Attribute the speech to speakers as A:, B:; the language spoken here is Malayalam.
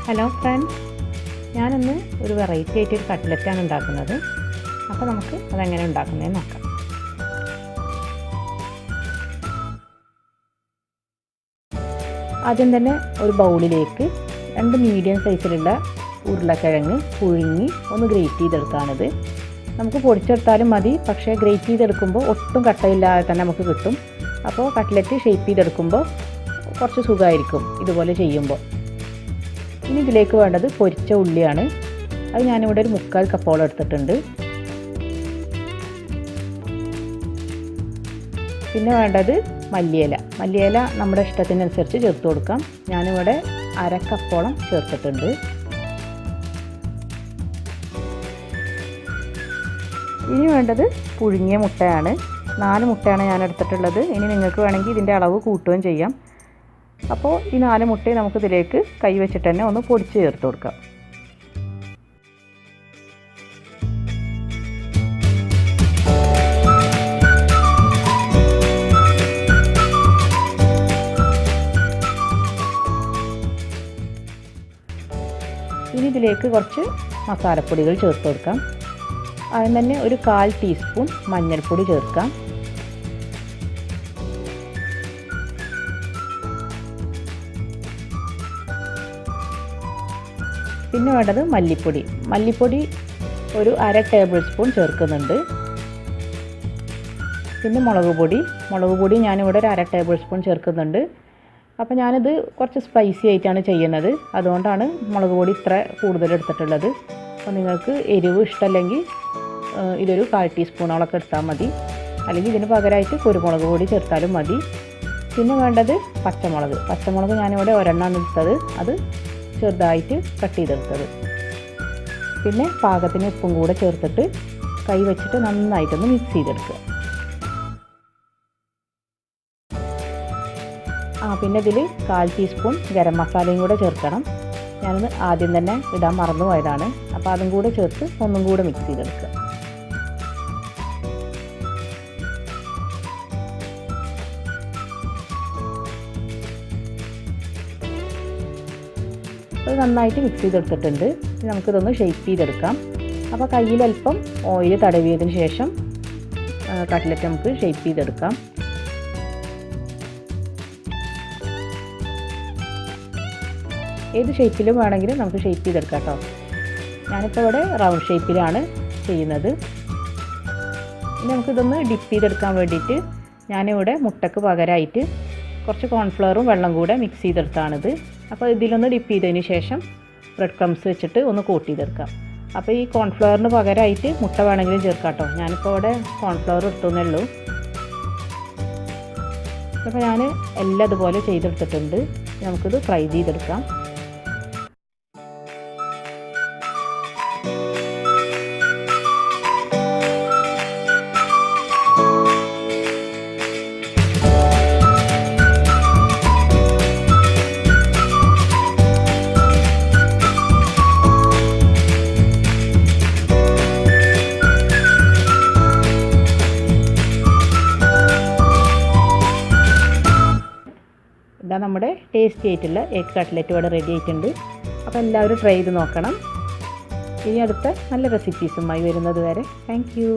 A: ഹലോ ഫ്രണ്ട്സ്, ഞാനിന്ന് ഒരു വെറൈറ്റി ആയിട്ട് ഒരു കട്ട്ലറ്റാണ് ഉണ്ടാക്കുന്നത്. അപ്പോൾ നമുക്ക് അതെങ്ങനെ ഉണ്ടാക്കുന്നതെന്ന് നോക്കാം. ആദ്യം തന്നെ ഒരു ബൗളിലേക്ക് 2 മീഡിയം സൈസിലുള്ള ഉരുളക്കിഴങ്ങ് പുഴുങ്ങി ഒന്ന് ഗ്രേറ്റ് ചെയ്തെടുക്കാനത്. നമുക്ക് പൊടിച്ചെടുത്താലും മതി, പക്ഷേ ഗ്രേറ്റ് ചെയ്തെടുക്കുമ്പോൾ ഒട്ടും കട്ടയില്ലാതെ തന്നെ നമുക്ക് കിട്ടും. അപ്പോൾ കട്ട്ലറ്റ് ഷേപ്പ് ചെയ്തെടുക്കുമ്പോൾ കുറച്ച് സുഖമായിരിക്കും ഇതുപോലെ ചെയ്യുമ്പോൾ. ഇനി ഇതിലേക്ക് വേണ്ടത് പൊരിച്ച ഉള്ളിയാണ്. അത് ഞാനിവിടെ ഒരു 3/4 കപ്പോളം എടുത്തിട്ടുണ്ട്. പിന്നെ വേണ്ടത് മല്ലിയില നമ്മുടെ ഇഷ്ടത്തിനനുസരിച്ച് ചേർത്ത് കൊടുക്കാം. ഞാനിവിടെ 1/2 കപ്പോളം ചേർത്തിട്ടുണ്ട്. ഇനി വേണ്ടത് പുഴുങ്ങിയ മുട്ടയാണ്. 4 മുട്ടയാണ് ഞാൻ എടുത്തിട്ടുള്ളത്. ഇനി നിങ്ങൾക്ക് വേണമെങ്കിൽ ഇതിൻ്റെ അളവ് കൂട്ടുകയും ചെയ്യാം. അപ്പോൾ ഈ 4 മുട്ടയും നമുക്കിതിലേക്ക് കൈ വെച്ചിട്ട് തന്നെ ഒന്ന് പൊടിച്ച് ചേർത്ത് കൊടുക്കാം. ഇനി ഇതിലേക്ക് കുറച്ച് മസാലപ്പൊടികൾ ചേർത്ത് കൊടുക്കാം. അതിന് തന്നെ ഒരു 1/4 ടീസ്പൂൺ മഞ്ഞൾപ്പൊടി ചേർക്കാം. പിന്നെ വേണ്ടത് മല്ലിപ്പൊടി ഒരു 1/2 ടേബിൾ സ്പൂൺ ചേർക്കുന്നുണ്ട്. പിന്നെ മുളക് പൊടി ഞാനിവിടെ ഒരു 1/2 ടേബിൾ സ്പൂൺ ചേർക്കുന്നുണ്ട്. അപ്പോൾ ഞാനിത് കുറച്ച് സ്പൈസി ആയിട്ടാണ് ചെയ്യുന്നത്, അതുകൊണ്ടാണ് മുളക് പൊടി ഇത്ര കൂടുതൽ എടുത്തിട്ടുള്ളത്. അപ്പോൾ നിങ്ങൾക്ക് എരിവ് ഇഷ്ടമല്ലെങ്കിൽ ഇതൊരു 1/4 ടീസ്പൂണോളൊക്കെ എടുത്താൽ മതി, അല്ലെങ്കിൽ ഇതിന് പകരമായിട്ട് കുരുമുളക് പൊടി ചേർത്താലും മതി. പിന്നെ വേണ്ടത് പച്ചമുളക് ഞാനിവിടെ ഒരെണ്ണമാണ് എടുത്തത്, അത് ചെറുതായിട്ട് കട്ട് ചെയ്തെടുത്തത്. പിന്നെ പാകത്തിന് ഉപ്പും കൂടെ ചേർത്തിട്ട് കൈ വെച്ചിട്ട് നന്നായിട്ടൊന്ന് മിക്സ് ചെയ്തെടുക്കുക. പിന്നെ ഇതിൽ 1/4 ടീസ്പൂൺ ഗരം മസാലയും കൂടെ ചേർക്കണം. ഞാനത് ആദ്യം തന്നെ ഇടാൻ മറന്നു പോയതാണ്. അപ്പോൾ അതും കൂടെ ചേർത്ത് ഒന്നും കൂടെ മിക്സ് ചെയ്തെടുക്കുക. അത് നന്നായിട്ട് മിക്സ് ചെയ്തെടുത്തിട്ടുണ്ട്. നമുക്കിതൊന്ന് ഷേപ്പ് ചെയ്തെടുക്കാം. അപ്പോൾ കയ്യിൽ അല്പം ഓയിൽ തടവിയതിന് ശേഷം കട്ട്ലറ്റ് നമുക്ക് ഷേപ്പ് ചെയ്തെടുക്കാം. ഏത് ഷേപ്പിലും വേണമെങ്കിലും നമുക്ക് ഷേപ്പ് ചെയ്തെടുക്കാം കേട്ടോ. ഞാനിപ്പോൾ ഇവിടെ റൗണ്ട് ഷേപ്പിലാണ് ചെയ്യുന്നത്. ഇനി നമുക്കിതൊന്ന് ഡിപ്പ് ചെയ്തെടുക്കാൻ വേണ്ടിയിട്ട് ഞാനിവിടെ മുട്ടക്ക് പകരമായിട്ട് കുറച്ച് കോൺഫ്ലവറും വെള്ളം കൂടെ മിക്സ് ചെയ്തെടുത്താണിത്. അപ്പോൾ ഇതിലൊന്ന് ഡിപ്പ് ചെയ്തതിന് ശേഷം ബ്രെഡ് ക്രംസ് വെച്ചിട്ട് ഒന്ന് കോട്ട് ചെയ്തെടുക്കാം. അപ്പോൾ ഈ കോൺഫ്ലവറിന് പകരമായിട്ട് മുട്ട വേണമെങ്കിലും ചേർക്കാം കേട്ടോ. ഞാനിപ്പോൾ ഇവിടെ കോൺഫ്ലവർ എടുത്തേ ഉള്ളൂ. അപ്പോൾ ഞാൻ എല്ലാം ഇതുപോലെ ചെയ്തെടുത്തിട്ടുണ്ട്. നമുക്കിത് ഫ്രൈ ചെയ്തെടുക്കാം. ഇതാ നമ്മുടെ ടേസ്റ്റി ആയിട്ടുള്ള എഗ് കട്ട്ലറ്റ് ഇവിടെ റെഡി ആയിട്ടുണ്ട്. അപ്പോൾ എല്ലാവരും ട്രൈ ചെയ്ത് നോക്കണം. ഇനി അടുത്ത നല്ല റെസിപ്പീസുമായി വരുന്നത് വരെ താങ്ക് യു.